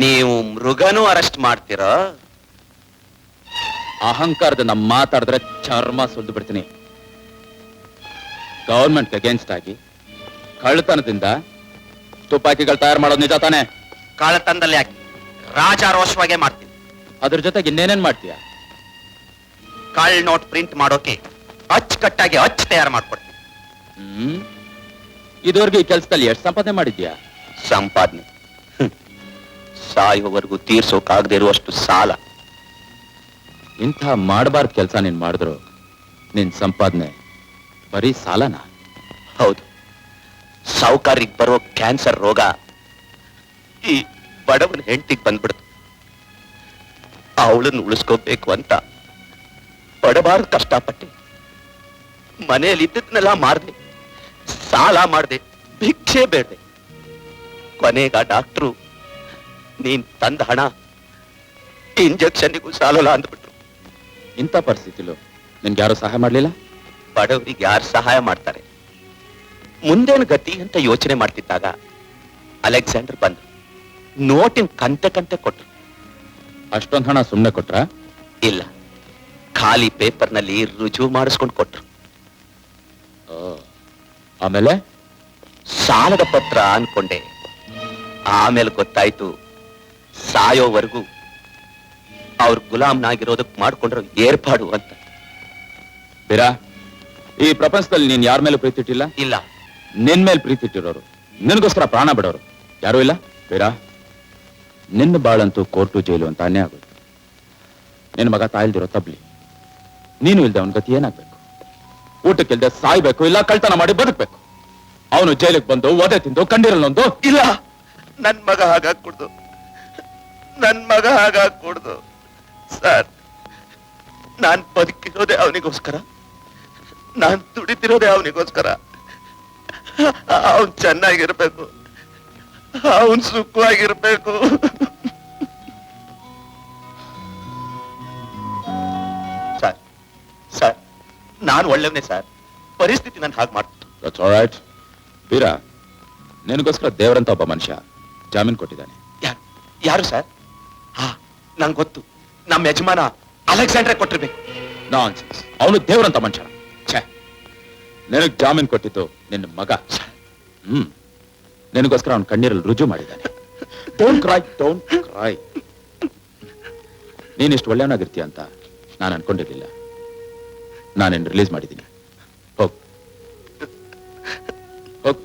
ನೀವು ಮೃಗನೂ ಅರೆಸ್ಟ್ ಮಾಡ್ತೀರಾ? ಅಹಂಕಾರದ ಮಾತಾಡಿದ್ರೆ ಚರ್ಮ ಸುಲ್ದು ಬಿಡ್ತೀನಿ. ಗವರ್ಮೆಂಟ್ ಅಗೇನ್ಸ್ಟ್ ಆಗಿ ಕಳ್ಳತನದಿಂದ ತುಪಾಕಿಗಳು ತಯಾರು ಮಾಡೋದು ನಿಜ ತಾನೆ? ಕಳ್ಳತನದಲ್ಲಿ ಯಾಕೆ ರಾಜಾರೋಷವಾಗೆ ಮಾಡ್ತೀನಿ. ಅದ್ರ ಜೊತೆಗೆ ಇನ್ನೇನೇನ್ ಮಾಡ್ತೀಯ? ಕಳ್ಳ ನೋಟ್ ಪ್ರಿಂಟ್ ಮಾಡೋಕೆ ಅಚ್ಚುಕಟ್ಟಾಗಿ ಅಚ್ಚು ತಯಾರು ಮಾಡ್ಕೊಡ್ತೀನಿ. ಇದುವರೆಗೂ ಈ ಕೆಲಸದಲ್ಲಿ ಎಷ್ಟು ಸಂಪಾದನೆ ಮಾಡಿದ್ಯಾ? ಸಂಪಾದನೆ ಸಾಯುವವರೆಗೂ ತೀರ್ಸೋಕಾಗದೇ ಇರುವಷ್ಟು ಸಾಲ. ಇಂಥ ಮಾಡಬಾರ್ದು ಕೆಲಸ ನೀನ್ ಮಾಡಿದ್ರು ನಿನ್ ಸಂಪಾದನೆ ಬರೀ ಸಾಲನಾ? ಹೌದು. ಸಾವುಕಾರಿಗೆ ಬರೋ ಕ್ಯಾನ್ಸರ್ ರೋಗ ಈ ಬಡವನ ಹೆಂಡತಿಗೆ ಬಂದ್ಬಿಡ್ತು. ಅವಳನ್ನು ಉಳಿಸ್ಕೋಬೇಕು ಅಂತ ಪಡಬಾರ್ದು ಕಷ್ಟಪಟ್ಟೆ. ಮನೆಯಲ್ಲಿ ಇದ್ದದ್ನೆಲ್ಲ ಮಾರ್ದೆ, ಸಾಲ ಮಾಡ್ದೆ, ಭಿಕ್ಷೆ ಬೇಡ್ದೆ. ಕೊನೆಗ ಡಾಕ್ಟ್ರು ನೀನ್ ತಂದ ಹಣ ಇಂಜೆಕ್ಷನ್ನಿಗೂ ಸಾಲಲ್ಲ ಅಂದ್ಬಿಟ್ರು. ಇಂಥ ಪರಿಸ್ಥಿತಿಲು ನಿನ್ಗೆ ಯಾರು ಸಹಾಯ ಮಾಡ್ಲಿಲ್ಲ? ಬಡವರಿಗೆ ಯಾರು ಸಹಾಯ ಮಾಡ್ತಾರೆ? ಮುಂದೇನು ಗತಿ ಅಂತ ಯೋಚನೆ ಮಾಡ್ತಿದ್ದಾಗ ಅಲೆಕ್ಸಾಂಡರ್ ಬಂದು ನೋಟಿನ ಕಂತೆ ಕಂತೆ ಕೊಟ್ರು. ಅಷ್ಟೊಂದು ಹಣ ಸುಮ್ಮನೆ ಕೊಟ್ರ? ಇಲ್ಲ, ಖಾಲಿ ಪೇಪರ್ನಲ್ಲಿ ರುಜುವು ಮಾಡಿಸ್ಕೊಂಡು ಕೊಟ್ರು. ಆಮೇಲೆ ಸಾಲದ ಪತ್ರ ಅನ್ಕೊಂಡೆ. ಆಮೇಲೆ ಗೊತ್ತಾಯ್ತು ಸಾಯೋವರೆಗೂ ಅವ್ರ ಗುಲಾಮ್ನಾಗಿರೋದಕ್ಕೆ ಮಾಡ್ಕೊಂಡ್ರು ಏರ್ಪಾಡು ಅಂತ. ಬೇರಾ, ಈ ಪ್ರಪಂಚದಲ್ಲಿ ನೀನ್ ಯಾರ ಮೇಲೆ ಪ್ರೀತಿ ಇಟ್ಟಿಲ್ಲ? ಇಲ್ಲ. ನಿನ್ ಮೇಲೆ ಪ್ರೀತಿ ಇಟ್ಟಿರೋರು, ನಿನ್ಗೋಸ್ಕರ ಪ್ರಾಣ ಬಿಡೋರು ಯಾರು ಇಲ್ಲ. ಬೇರಾ, ನಿನ್ನ ಬಾಳಂತೂ ಕೋರ್ಟು ಜೈಲು ಅಂತ ಅನ್ಯಾಯ ಆಗೋದು. ನಿನ್ನ ಮಗ ತಾಯಿಲ್ದಿರೋ ತಬ್ಲಿ, ನೀನು ಇಲ್ದೆ ಅವನ ಗತಿ ಏನಾಗ್ಬೇಕು? ಊಟಕ್ಕಿಲ್ದೆ ಸಾಯ್ಬೇಕು, ಇಲ್ಲ ಕಳ್ತನ ಮಾಡಿ ಬದುಕ್ಬೇಕು. ಅವನು ಜೈಲಿಗೆ ಬಂದು ಒದೆ ತಿಂದು ಕಂಡಿರಲ್ಲೊಂದು. ಇಲ್ಲ, ನನ್ ಮಗ ಹಾಗಾಗ್ಕೂಡ್ದು, ನನ್ ಮಗ ಹಾಗಾಗ್ಕೂಡ್ದು ಸರ್. ನಾನ್ ಬದುಕಿರೋದೇ ಅವನಿಗೋಸ್ಕರ, ನಾನ್ ದುಡಿತಿರೋದೇ ಅವನಿಗೋಸ್ಕರ. ಅವನ್ ಚೆನ್ನಾಗಿರ್ಬೇಕು, ಅವನ್ ಸುಖವಾಗಿರ್ಬೇಕು. ಸರ್ ಸರ್, ನಾನು ಒಳ್ಳೆವನೇ ಸರ್. ಪರಿಸ್ಥಿತಿ ನನ್ ಹಾಗೆ ಮಾಡ್ತು. ವೀರಾ, ನಿನಗೋಸ್ಕರ ದೇವರಂತ ಒಬ್ಬ ಮನುಷ್ಯ ಜಾಮೀನ್ ಕೊಟ್ಟಿದ್ದಾನೆ. ಯಾರು ಸರ್? ಹಾ, ನಂಗೆ ಗೊತ್ತು. ನಮ್ಮ ಯಜಮಾನ ಅಲೆಕ್ಸಾಂಡ್ರೆ ಕೊಟ್ಟಿರ್ಬೇಕು. ನಾನ್ಸೆನ್ಸ್, ಅವನು ದೇವರಂತ ಮನುಷ್ಯ. ಛೇ, ನಿನಗ್ ಜಾಮೀನ್ ಕೊಟ್ಟಿದ್ದು ನಿನ್ನ ಮಗ. ನಿನಗೋಸ್ಕರ ಅವನ ಕಣ್ಣೀರಲ್ಲಿ ರುಜು ಮಾಡಿದ್ದಾನೆ. Don't cry, don't cry. ನೀನಿಷ್ಟು ಒಳ್ಳೆಯವನಾಗಿರ್ತೀಯ ಅಂತ ನಾನು ಅನ್ಕೊಂಡಿರ್ಲಿಲ್ಲ. ನಾನೇನು ರಿಲೀಸ್ ಮಾಡಿದ್ದೀನಿ. ಹೋಗ್ ಹೋಗ್.